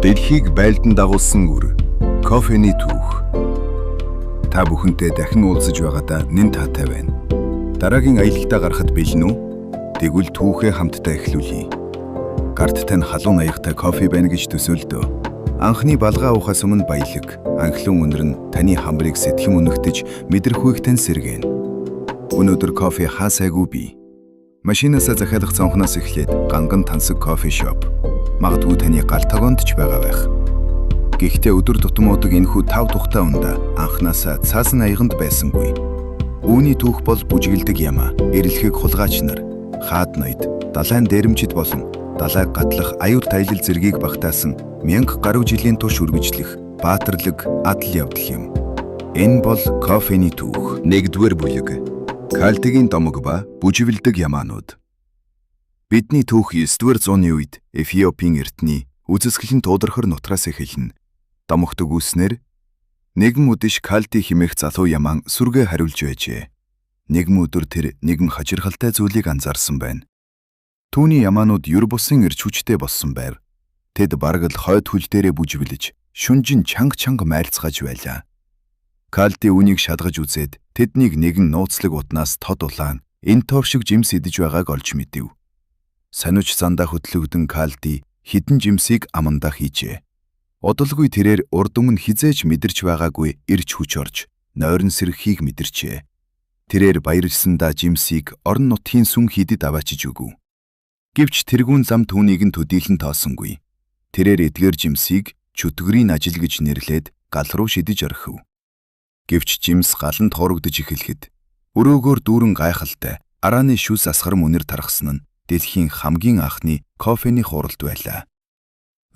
Дэлхийг байлдан дагуулсан үр. Кофений түүх. Та бүхэнтэй дахин уулзаж байгаадаа нэн таатай байна. Дараагийн аялалтаа гарахад бэлэн үү? Тэгвэл түүхээ хамтдаа эхлүүлье. Гарт тань халуун аягтай кофе байна гэж төсөөлдөө. Анхны балгаа уухаас өмнө баялаг, анхлын үнэр нь таны хамрыг сэтгэн үнэгтэж мэдрэхүйг тань сэргээн. Өнөөдөр кофе хаасайгүй бий. Машинаасаа захиалах цонхноос эхлээд ганган тансаг кофе шоп. Магадгүй таны гал тогоонд ч байгаа байх. Гэхдээ өдөр тутам удаг энэхүү тав тухтай ундаа анхнаасаа цаасан аяганд байсангүй. Үүний түүх бол бүжгэлдэг яма, эрэлхийг хулгайч нар, хаад ноёд, далайн дээрэмчид болон далайг гатлах аюул таялал зэргийг багтаасан 1000 гаруй жилийн турш үргэлжлэх баатарлаг адал явдал юм. Энэ бол кофений түүх. 1-р бүлэг. Кальтигийн домог ба бүжгэлдэг ямаанууд. Бидний түүх 9-р зууны үед Эфиопийн эртний үзэсгэлэн туудархар нутраас эхэлнэ. Домогтог үүснээр нэгэн үдэш Кальти химээх залуу ямаан сүргээ хариулж байжээ. Нэгэн өдөр тэр нэгэн хачирхалтай зүйлийг анзаарсан байна. Түүний ямаанууд юр бусын эрч хүчтэй болсон байв. Тэд бараг л хойд хөл дээрээ бүжиглэж, шүнжин чанга майлцгааж байлаа. Кальти үүнийг шалгаж үзээд тэднийг нэгэн нууцлаг утнаас тод улаан, энтов шиг жимс идэж байгааг олж мэдэв. Сануч зандаа хөтлөгдөн Кальти хідэн жимсийг амандаа хийжээ. Удалгүй тэрээр урд өмнө хизээж мэдэрч байгаагүй эрч хүч орж, нойрон сэрхийг мэдэрчээ. Тэрээр баярлсандаа жимсийг орон нутгийн сүн хідэд аваачиж өгөв. Гэвч тэргүүн зам түүнийг нь төдийлөн тоосонгүй. Тэрээр эдгээр жимсийг чөтгөрийн ажил гэж нэрлээд гал руу шидэж орхив. Гэвч жимс галанд хорогдож эхлэхэд өрөөгөөр дүүрэн гайхалтай арааны шүс асгар мөнөр тархсан нь дэлхийн хамгийн анхны кофений хуралд байлаа.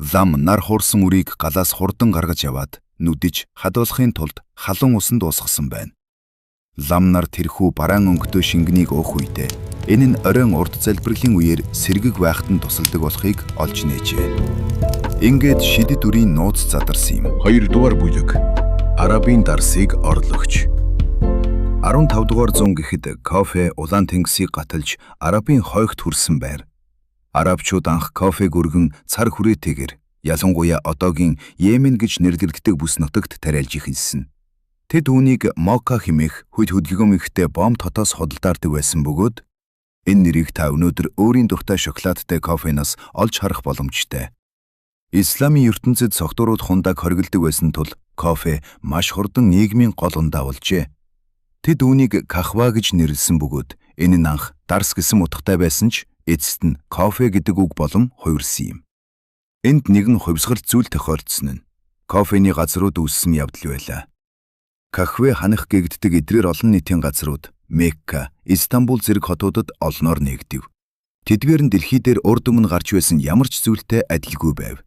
Лам нар хуурсан үрийг галаас хурдан гаргаж яваад нүдэж хадуулахын тулд халуун усанд дуусгасан байна. Лам нар тэрхүү бараан өнгөтэй шингэнийг уух үедээ энэ нь оройн урд залбирлын үеэр сэргэг байхад нь тусалдаг болохыг олж нээжээ. Ингээд шидэд үрийн нууц задарсан юм. 2-р бүлэг. Арабын дарсыг орлогч. 15-р зуун гэхэд кофе улаан тэнгисийг гаталж Арабын хойгт хүрсэн байр. Арабчууд анх кофег өргөн цар хүрээтэйгэр ялангуяа одоогийн Йемен гэж нэрлэгддэг бүс нутагт тариалж ихэлсэн. Тэд үүнийг Мока хэмээх хөдөлгөөн ихтэй бом дотоос худалдаардаг байсан бөгөөд энэ нэрийг та өнөөдөр өөрийн дуртай шоколадтай кофенаас олж харах боломжтой. Исламын ертөнцид согтуурууд хундаг хоригддаг байсан тул кофе маш хурдан нийгмийн гол ундаа болжээ. Тэд үүнийг кахва гэж нэрлсэн бөгөөд энэ нь анх дарс гэсэн утгатай байсан ч эцэст нь кофе гэдэг үг болон хувирсан юм. Энд нэгэн хувьсгалт зүйл тохиолдсон нь кофений газрууд үүссэн явдал байлаа. Кахве ханах гэгддэг эдгээр олон нийтийн газрууд Мекка, Истанбул зэрэг хотуудад олноор нэгдэв. Тэдгээр нь дэлхий дээр урд өмнө гарч байсан ямар ч зүйлтэй адилгүй байв.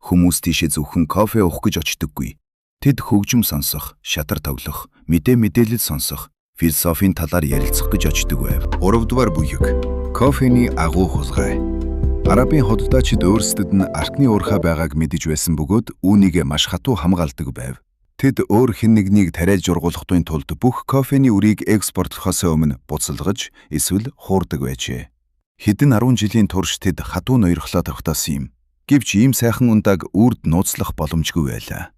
Хүмүүс тийшээ зөвхөн кофе уух гэж очдоггүй. Тэд хөгжим сонсох, шатар тоглох, мэдээлэл сонсох, философийн талаар ярилцах гэж очдог байв. 3-р бүлэг. Кофений агуу хулгай. Арабын худалдаачид өөрсдөд нь архны уурхай байгааг мэдэж байсан бөгөөд үүнийг маш хатуу хамгаалдаг байв. Тэд өөр хэн нэгнийг тариалж ургуулахын тулд бүх кофений үрийг экспортлохоос өмнө буцалгаж эсвэл хуурдаг байжээ. Хэдэн 10 жилийн турш тэд хатуу ноёрхлоо тогтоосон юм. Гэвч ийм сайхан ундааг үрд нууцлах боломжгүй байлаа.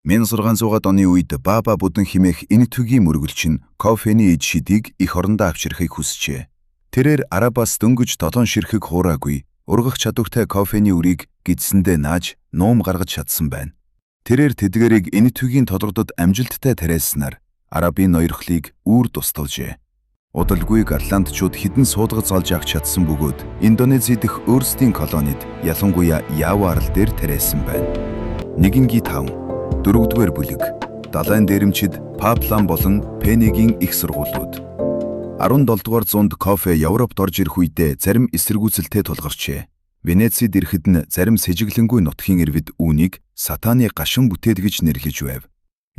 1600-аад оны үед Баба Будэн хэмээх энэ төгийн мөргөлч нь кофений эд шидийг эх орондоо авчрахыг хүсжээ. Тэрээр Арабаас дөнгөж долоон ширхэг хуураагүй, ургах чадвартай кофений үрийг гидсэндээ нааж нуум гаргаж чадсан байна. Тэрээр тэдгэрийг энэ төгийн толгодод амжилттай тариалснаар Арабын ноёрхлыг үрд устгалжээ. Удалгүй Голландчууд хідэн суулгац олж авч чадсан бөгөөд Индонези дэх өөрсдийн колонид ялангуяа Ява арал дээр тариалсан байна. 4-р бүлэг. Далайн дээрэмчид Паплам болон Пенегийн их сургуулиуд. 17-р зуунд кофе Европт орж ирэх үедээ зарим эсэргүүцэлтэй тулгарчээ. Венецид ирэхэд нь зарим сэжиглэнгүй нутгийн ирвэд үүнийг сатаны гашин бүтээл гэж нэрлэж байв.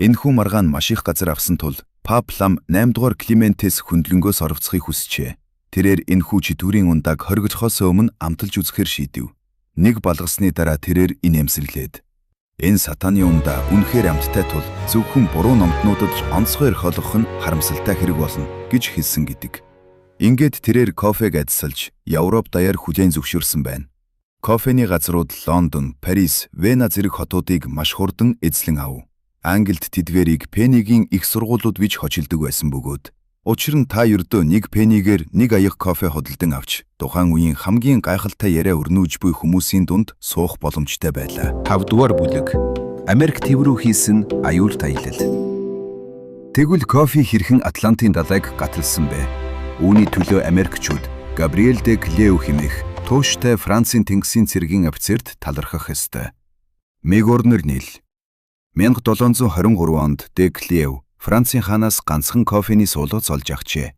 Энэхүү маргаан маш их газар авсан тул Паплам 8-р Климентес хөндлөнгөөс орвцохыг хүсчээ. Тэрээр энэхүү чөтгөрийн ундааг хоригдохоос өмнө амталж үзэхээр шийдэв. Нэг балгасны дараа тэрээр инээмсэглээд энэ сатаны ундаа үнэхээр амттай тул зөвхөн буруу номтнуудад онцгой орхиолгох нь харамсалтай хэрэг болно гэж хэлсэн гэдэг. Ингээд тэрээр кофег адсалж Европ даяар хүлээн зөвшөөрсөн байна. кофений газрууд Лондон, Парис, Вена зэрэг хотуудыг маш хурдан эзлэн ав. Англид тэдгээрийг пеннигийн их сургуулиуд гэж хочилдог байсан бөгөөд учир нь та ердөө нэг пеннигээр нэг аяг кофе хөдөлдөн авч тухайн үеийн хамгийн гайхалтай яриа өрнөж буй хүмүүсийн дунд суух боломжтой байлаа. 5 дугаар бүлэг. Америк төв рүү хийсэн аюул таялал. Тэгвэл кофе хэрхэн Атлантын далайг гаталсан бэ? Үүний төлөө Америкчууд Габриэль де Клео хэмээх тууштай Францын тэнгисийн цэргийн офицерт талархах ёстой. Мегорнер Нил 1723 онд де Клео Францын хаанаас ганцхан кофений суулгац олж авчээ.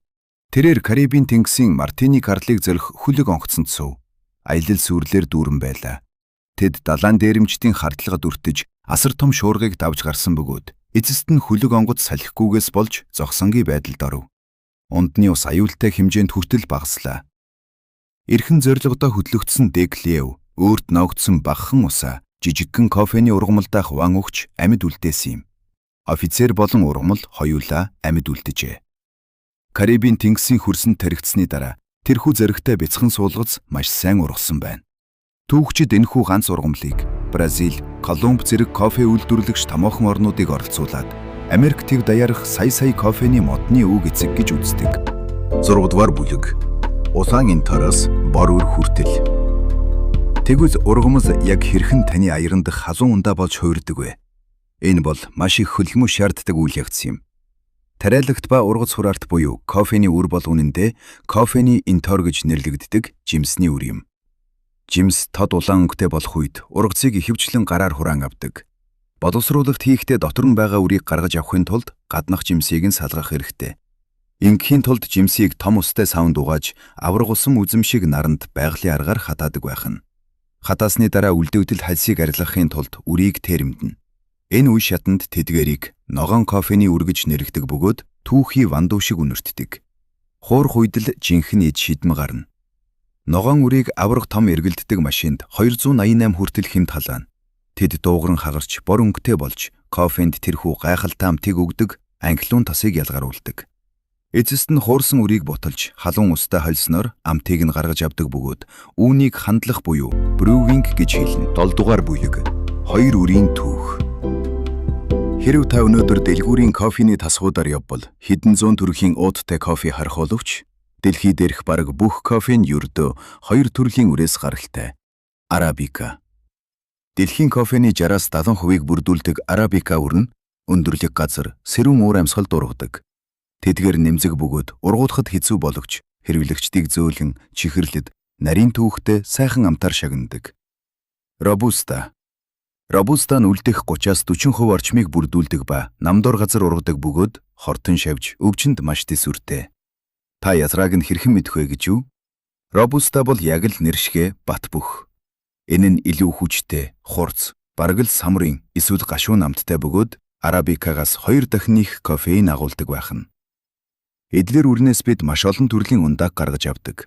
Тэрээр Карибын тэнгисийн Мартини Карлыг зөрөх хүлэг онгоцонд сув. Аялал сүрлээр дүүрэн байлаа. Тэд далайн дээрэмчдийн хардлагад өртөж асар том шуургыг давж гарсан бөгөөд эцэст нь хүлэг онгоц салхихгүйгээс болж зогсонгийн байдалд оров. Ундны ус аюултай хэмжээнд хүртэл багаслаа. Эрхэн зорилгодоо хөдлөгдсөн де Клео өөрт ногдсон багахан усаа жижигхэн кофений ургамалдаа хуваан өгч амьд үлдээсэн юм. Офицер болон ургамал хоёулаа амьд үлдэжээ. Карибын тэнгисийн хөрсөнд таригдсны дараа тэрхүү зэрэгтэй бяцхан суулгац маш сайн ургасан байна. Түүхчид энэхүү ганц ургамлыг Бразил, Колумб зэрэг кофе үйлдвэрлэгч томоохон орнуудыг оролцуулаад Америк төв даярах сая кофений модны үг эцэг гэж үздэг. 6 дугаар бүлэг. Улаан энтороос бор үр хүртэл. Тэгвэл ургамал яг хэрхэн таны аяран дах халуун ундаа болж хуурдаг вэ? Энэ бол маш их хөлмөс шаарддаг үйл явц юм. Тариалагт ба ургац хураарт буюу кофений үр бол үнэндээ кофений энтор гэж нэрлэгддэг жимсний үр юм. Жимс тод улаан өнгөтэй болох үед ургацыг ихэвчлэн гараар хураан авдаг. Боловсруулалт хийхдээ дотор нь байгаа үрийг гаргаж авахын тулд гаднах жимсийг нь салгах хэрэгтэй. Ингэхийн тулд жимсийг том устай савнд угааж авраг усан үзэмшиг наранд байгалийн аргаар хатаадаг байх нь. Хатаасны дараа үлдэгдэл хальсыг арилгахын тулд үрийг тэрэмдэнэ. Энэ үе шатанд тэдгээрийг ногоон кофений үр гэж нэрэгдэг бөгөөд түүхий вандуу шиг үнэртдэг. Хуурах үед л жинхэнэ эд шидмэ гарна. Ногоон үрийг авраг том эргэлддэг машинд 288 хүртэл хэмт халаана. Тэд дуугран хагарч бор өнгөтэй болж кофенд тэрхүү гайхалтай амтыг өгдөг англиун тосыг ялгаруулдаг. Эцэст нь хуурсан үрийг буталж халуун устай холсноор амтыг нь гаргаж авдаг бөгөөд үүнийг хандлах буюу брewing гэж хэлнэ. 7 дугаар бүлэг. 2 үрийн түүх. Хэрв та өнөөдөр дэлгүүрийн кофений тасгуудаар явбал хэдэн зуун төрлийн уудтай кофе харах боловч дэлхий дээрх бараг бүх кофе нь ердөө 2 төрлийн үрээс гаралтай. Арабика. Дэлхийн кофений 60-70%-ийг бүрдүүлдэг арабика үр нь өндөрлөг газар, сэрүүн уур амьсгалд ургадаг. Тэдгээр нэмзэг бөгөөд ургуулахад хэцүү бологч хэрэглэгчдийг зөөлөн, чихэрлэд, нарийн түүхтэй сайхан амтаар шагнадаг. Робуста. Робуста нь үлдэх 30-40% орчмыг бүрдүүлдэг ба намдор газар ургадаг бөгөөд хортон шавж, өвчнөд маш тэсвэртэй. Та язрааг нь хэрхэн мэдэх вэ гэж юу? Робуста бол яг л нэршгэ бат бөх. Энэ нь илүү хүчтэй, хурц, бараг л самрын эсвэл гашуун амттай бөгөөд арабикагаас 2 дахин их кофеин агуулдаг байх нь. Эдгээр үрнээс бид маш олон төрлийн ундааг гаргаж авдаг.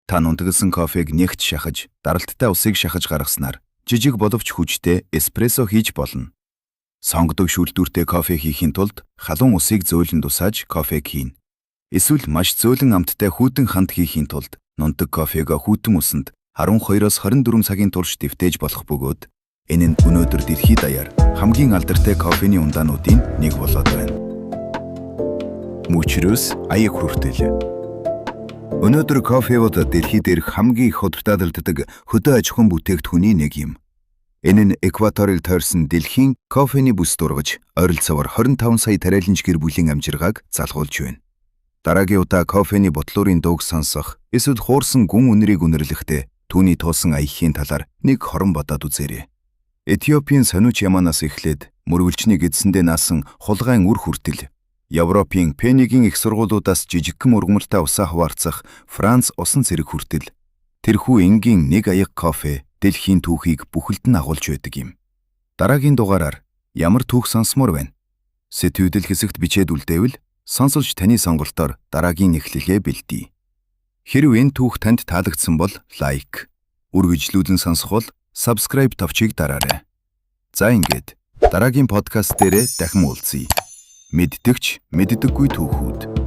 Та нунтагсан кофег нэгт шахаж, даралттай усыг шахаж гаргаснаар жижиг боловч хүчтэй эспрессо хийж болно. Сонгодог шүлтүүртэй кофе хийхин тулд халуун усыг зөөлөн тусааж кофег хийн. Эсвэл маш зөөлөн амттай хүйтэн ханд хийхин тулд нунтаг кофег хүйтэн усанд 12-оос 24 цагийн турш дэвтээж болох бөгөөд энэ нь өнөөдөр дэлхийд даяар хамгийн алдартай кофений ундаануудын нэг болоод байна. Мөчрөөс аяг хүртэл. Өнөөдөр кофеуд дэлхий дээрх хамгийн их худалдаалдаг хөдөө аж ахуйн бүтээгдэхүүний нэг юм. Энэ нь экваторыг тойрсон дэлхийн кофений бүс дургаж ойролцоогоор 25 сая тариаланч гэр бүлийн амжиргааг залгуулж байна. Дараагийн удаа кофений ботлуурын дууг сонсох эсвэл хуурсан гүн үнэрийг үнэрлэхдээ түүний туусан аяхийн талаар нэг хорон бодоод үзээрэй. Этиопийн сонуч яманаас эхлээд мөргөлчнийг эдсэндээ наасан хулгайн үр хүртэл Европын пеннигийн их сургуулиудаас жижигхэн ургамалтай усаа хуваалцах Франц усан цэрэг хүртэл тэрхүү энгийн нэг аяг кофе дэлхийн түүхийг бүхэлд нь агуулж байдаг юм. Дараагийн дугаараар ямар түүх сонсмоор байна? Сэтгүүлдэл хэсэгт бичээд үлдээвэл сонсолж таны сонголтоор дараагийн эхлэлгээ бэлдээ. Хэрв энэ түүх танд таалагдсан бол лайк, үргэлжлүүлэн сонсох бол subscribe товчийг дараарай. За ингээд дараагийн подкаст дээрээ дахин уулзъя. Мэддэгч мэддэггүй түүхүүд.